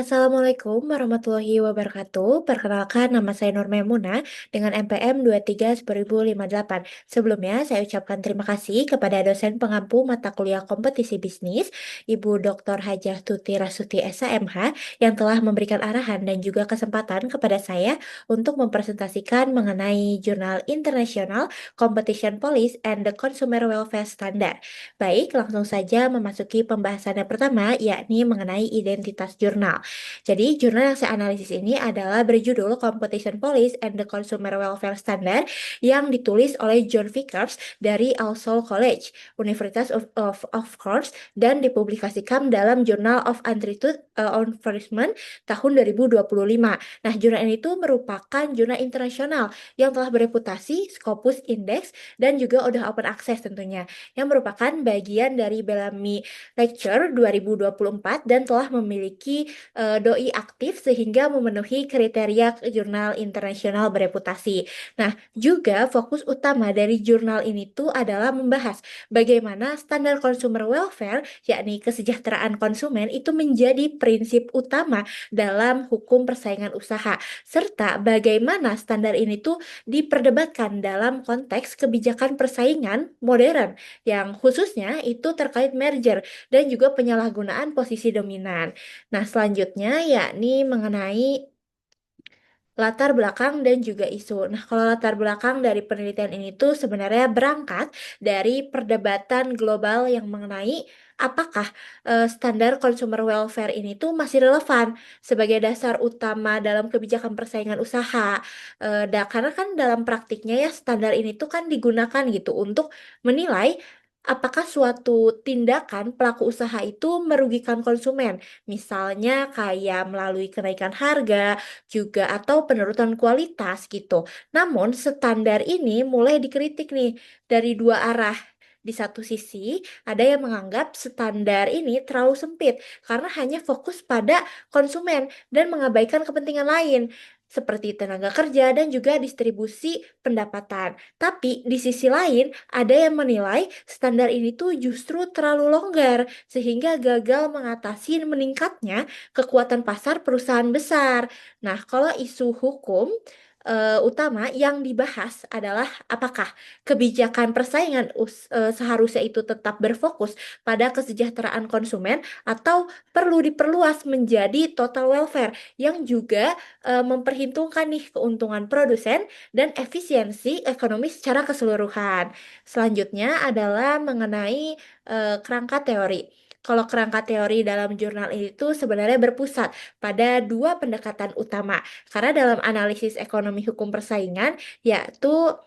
Assalamualaikum warahmatullahi wabarakatuh. Perkenalkan, nama saya Nur Memuna dengan NPM 231058. Sebelumnya, saya ucapkan terima kasih kepada dosen pengampu mata kuliah kompetisi bisnis, Ibu Dr. Hajah Tuti Rasuti SHMH, yang telah memberikan arahan dan juga kesempatan kepada saya untuk mempresentasikan mengenai Jurnal International Competition Policy and the Consumer Welfare Standard. Baik, langsung saja memasuki pembahasan yang pertama, yakni mengenai identitas jurnal. Jadi, jurnal yang saya analisis ini adalah berjudul Competition Policy and the Consumer Welfare Standard yang ditulis oleh John Vickers dari All Souls College, University of Course, dan dipublikasikan dalam Journal of Antitrust Enforcement tahun 2025. Nah, jurnal ini tuh merupakan jurnal internasional yang telah bereputasi Scopus Index dan juga udah open access tentunya, yang merupakan bagian dari Bellamy Lecture 2024 dan telah memiliki doi aktif sehingga memenuhi kriteria jurnal internasional bereputasi. Nah, juga fokus utama dari jurnal ini tuh adalah membahas bagaimana standar consumer welfare, yakni kesejahteraan konsumen, itu menjadi prinsip utama dalam hukum persaingan usaha, serta bagaimana standar ini tuh diperdebatkan dalam konteks kebijakan persaingan modern, yang khususnya itu terkait merger dan juga penyalahgunaan posisi dominan. Nah, selanjutnya yakni mengenai latar belakang dan juga isu. Nah, kalau latar belakang dari penelitian ini tuh sebenarnya berangkat dari perdebatan global yang mengenai apakah standar consumer welfare ini tuh masih relevan sebagai dasar utama dalam kebijakan persaingan usaha. Karena kan dalam praktiknya ya standar ini tuh kan digunakan gitu untuk menilai apakah suatu tindakan pelaku usaha itu merugikan konsumen. Misalnya kayak melalui kenaikan harga, juga atau penurunan kualitas gitu. Namun standar ini mulai dikritik nih dari dua arah. Di satu sisi, ada yang menganggap standar ini terlalu sempit karena hanya fokus pada konsumen dan mengabaikan kepentingan lain seperti tenaga kerja dan juga distribusi pendapatan. Tapi di sisi lain, ada yang menilai standar ini tuh justru terlalu longgar sehingga gagal mengatasi meningkatnya kekuatan pasar perusahaan besar. Nah, kalau isu hukum utama yang dibahas adalah apakah kebijakan persaingan seharusnya itu tetap berfokus pada kesejahteraan konsumen atau perlu diperluas menjadi total welfare yang juga memperhitungkan nih keuntungan produsen dan efisiensi ekonomi secara keseluruhan. Selanjutnya adalah mengenai kerangka teori. Kalau kerangka teori dalam jurnal itu sebenarnya berpusat pada dua pendekatan utama. Karena dalam analisis ekonomi hukum persaingan, yaitu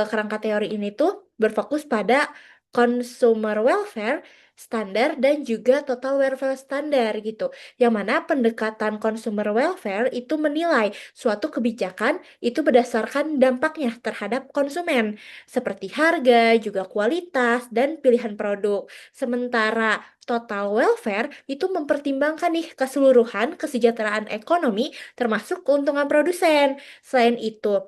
kerangka teori ini tuh berfokus pada consumer welfare standar dan juga total welfare standar gitu. Yang mana pendekatan consumer welfare itu menilai suatu kebijakan itu berdasarkan dampaknya terhadap konsumen, seperti harga, juga kualitas, dan pilihan produk. Sementara total welfare itu mempertimbangkan nih keseluruhan kesejahteraan ekonomi termasuk keuntungan produsen. Selain itu,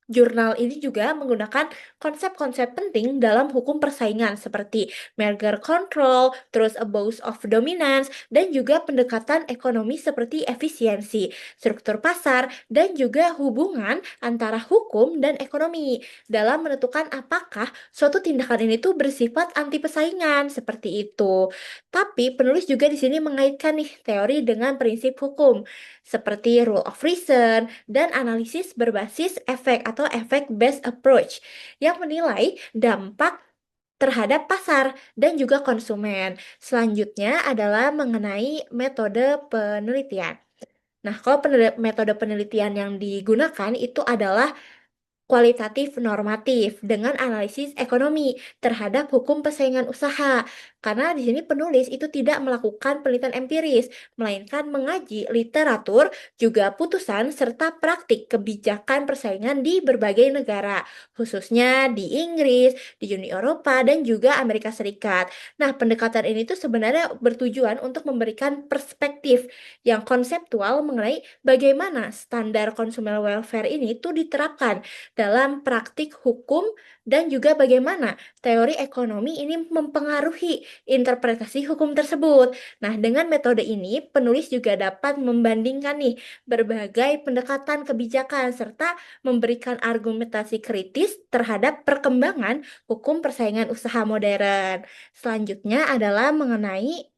jurnal ini juga menggunakan konsep-konsep penting dalam hukum persaingan seperti merger control, terus abuse of dominance, dan juga pendekatan ekonomi seperti efisiensi, struktur pasar, dan juga hubungan antara hukum dan ekonomi dalam menentukan apakah suatu tindakan ini tuh bersifat anti persaingan seperti itu. Tapi penulis juga di sini mengaitkan nih teori dengan prinsip hukum seperti rule of reason dan analisis berbasis efek atau efek based approach yang menilai dampak terhadap pasar dan juga konsumen. Selanjutnya adalah mengenai metode penelitian. Nah, kalau metode penelitian yang digunakan itu adalah kualitatif normatif dengan analisis ekonomi terhadap hukum persaingan usaha. Karena di sini penulis itu tidak melakukan penelitian empiris, melainkan mengaji literatur, juga putusan serta praktik kebijakan persaingan di berbagai negara, khususnya di Inggris, di Uni Eropa, dan juga Amerika Serikat. Nah, pendekatan ini tuh sebenarnya bertujuan untuk memberikan perspektif yang konseptual mengenai bagaimana standar consumer welfare ini tuh diterapkan dalam praktik hukum dan juga bagaimana teori ekonomi ini mempengaruhi interpretasi hukum tersebut. Nah, dengan metode ini, penulis juga dapat membandingkan nih berbagai pendekatan kebijakan serta memberikan argumentasi kritis terhadap perkembangan hukum persaingan usaha modern. Selanjutnya adalah mengenai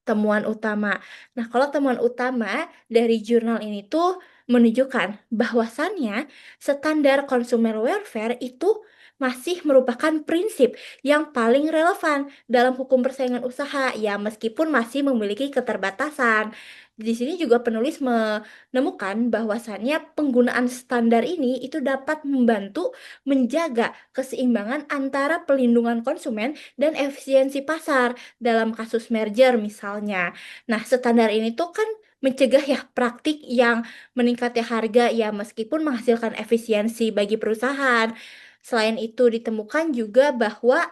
temuan utama. Nah, kalau temuan utama dari jurnal ini tuh menunjukkan bahwasannya standar consumer welfare itu masih merupakan prinsip yang paling relevan dalam hukum persaingan usaha, ya meskipun masih memiliki keterbatasan. Di sini juga penulis menemukan bahwasannya penggunaan standar ini itu dapat membantu menjaga keseimbangan antara pelindungan konsumen dan efisiensi pasar dalam kasus merger misalnya. Nah, standar ini tuh kan mencegah ya praktik yang meningkatnya harga ya meskipun menghasilkan efisiensi bagi perusahaan. Selain itu ditemukan juga bahwa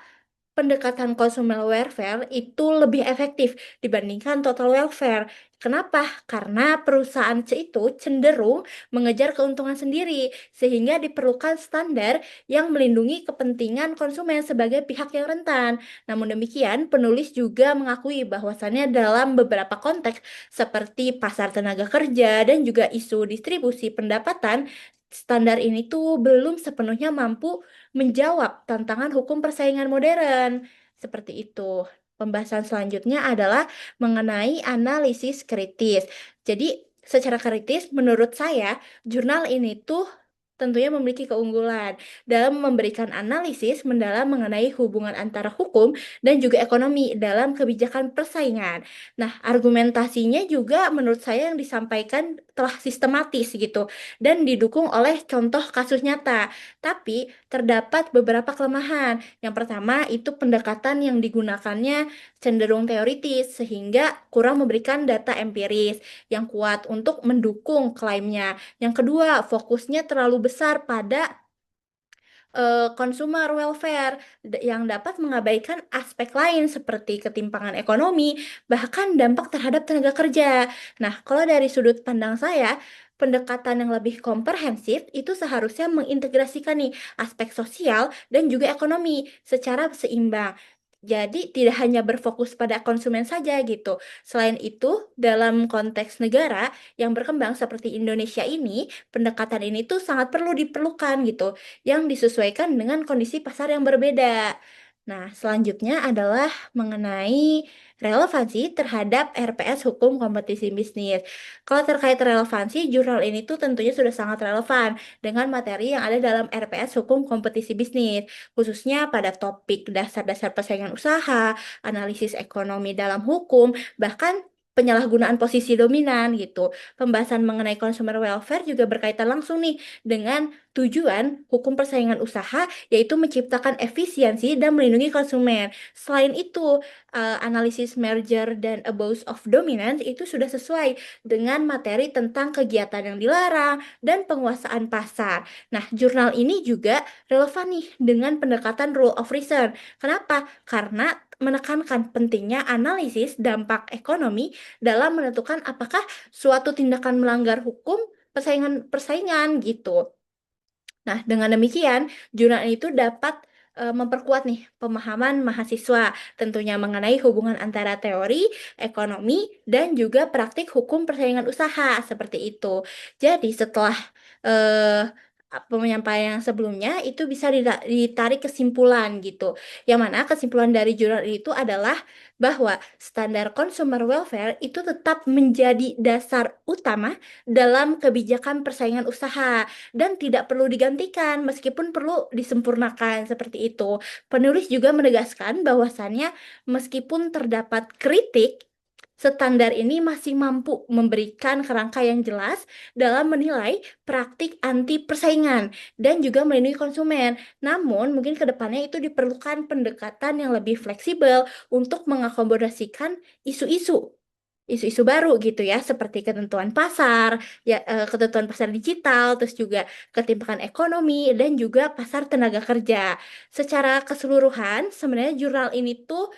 pendekatan consumer welfare itu lebih efektif dibandingkan total welfare. Kenapa? Karena perusahaan itu cenderung mengejar keuntungan sendiri, sehingga diperlukan standar yang melindungi kepentingan konsumen sebagai pihak yang rentan. Namun demikian, penulis juga mengakui bahwasannya dalam beberapa konteks seperti pasar tenaga kerja dan juga isu distribusi pendapatan, standar ini tuh belum sepenuhnya mampu menjawab tantangan hukum persaingan modern. Seperti itu. Pembahasan selanjutnya adalah mengenai analisis kritis. Jadi, secara kritis, menurut saya, jurnal ini tuh tentunya memiliki keunggulan dalam memberikan analisis mendalam mengenai hubungan antara hukum dan juga ekonomi dalam kebijakan persaingan. Nah, argumentasinya juga menurut saya yang disampaikan telah sistematis gitu dan didukung oleh contoh kasus nyata. Tapi terdapat beberapa kelemahan. Yang pertama itu pendekatan yang digunakannya cenderung teoritis sehingga kurang memberikan data empiris yang kuat untuk mendukung klaimnya. Yang kedua, fokusnya terlalu besar pada consumer welfare yang dapat mengabaikan aspek lain seperti ketimpangan ekonomi, bahkan dampak terhadap tenaga kerja. Nah, kalau dari sudut pandang saya, pendekatan yang lebih komprehensif itu seharusnya mengintegrasikan nih aspek sosial dan juga ekonomi secara seimbang. Jadi tidak hanya berfokus pada konsumen saja gitu. Selain itu, dalam konteks negara yang berkembang seperti Indonesia ini, pendekatan ini tuh sangat perlu diperlukan gitu yang disesuaikan dengan kondisi pasar yang berbeda. Nah, selanjutnya adalah mengenai relevansi terhadap RPS Hukum Kompetisi Bisnis. Kalau terkait relevansi, jurnal ini tuh tentunya sudah sangat relevan dengan materi yang ada dalam RPS Hukum Kompetisi Bisnis, khususnya pada topik dasar-dasar persaingan usaha, analisis ekonomi dalam hukum, bahkan penyalahgunaan posisi dominan gitu. Pembahasan mengenai consumer welfare juga berkaitan langsung nih dengan tujuan hukum persaingan usaha yaitu menciptakan efisiensi dan melindungi konsumen. Selain itu, analisis merger dan abuse of dominance itu sudah sesuai dengan materi tentang kegiatan yang dilarang dan penguasaan pasar. Nah, jurnal ini juga relevan nih dengan pendekatan rule of reason. Kenapa? Karena menekankan pentingnya analisis dampak ekonomi dalam menentukan apakah suatu tindakan melanggar hukum persaingan gitu. Nah, dengan demikian, jurnal itu dapat memperkuat nih pemahaman mahasiswa tentunya mengenai hubungan antara teori, ekonomi, dan juga praktik hukum persaingan usaha seperti itu. Jadi, setelah penyampaian yang sebelumnya itu bisa ditarik kesimpulan gitu. Yang mana kesimpulan dari jurnal itu adalah bahwa standar consumer welfare itu tetap menjadi dasar utama dalam kebijakan persaingan usaha dan tidak perlu digantikan meskipun perlu disempurnakan seperti itu. Penulis juga menegaskan bahwasannya meskipun terdapat kritik, standar ini masih mampu memberikan kerangka yang jelas dalam menilai praktik anti persaingan dan juga melindungi konsumen. Namun, mungkin ke depannya itu diperlukan pendekatan yang lebih fleksibel untuk mengakomodasikan isu-isu isu-isu baru gitu ya, seperti ketentuan pasar, ya ketentuan pasar digital, terus juga ketimpangan ekonomi dan juga pasar tenaga kerja. Secara keseluruhan, sebenarnya jurnal ini tuh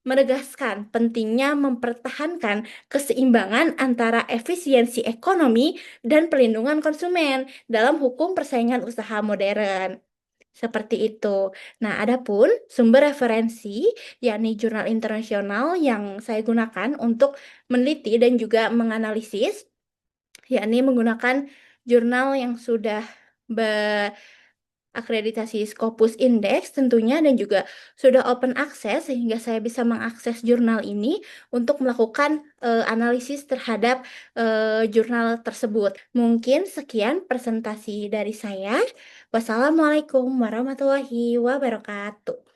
menegaskan pentingnya mempertahankan keseimbangan antara efisiensi ekonomi dan pelindungan konsumen dalam hukum persaingan usaha modern. Seperti itu. Nah, adapun sumber referensi, yakni jurnal internasional yang saya gunakan untuk meneliti dan juga menganalisis, yakni menggunakan jurnal yang sudah berakreditasi Scopus Index tentunya dan juga sudah open access sehingga saya bisa mengakses jurnal ini untuk melakukan analisis terhadap jurnal tersebut. Mungkin sekian presentasi dari saya. Wassalamualaikum warahmatullahi wabarakatuh.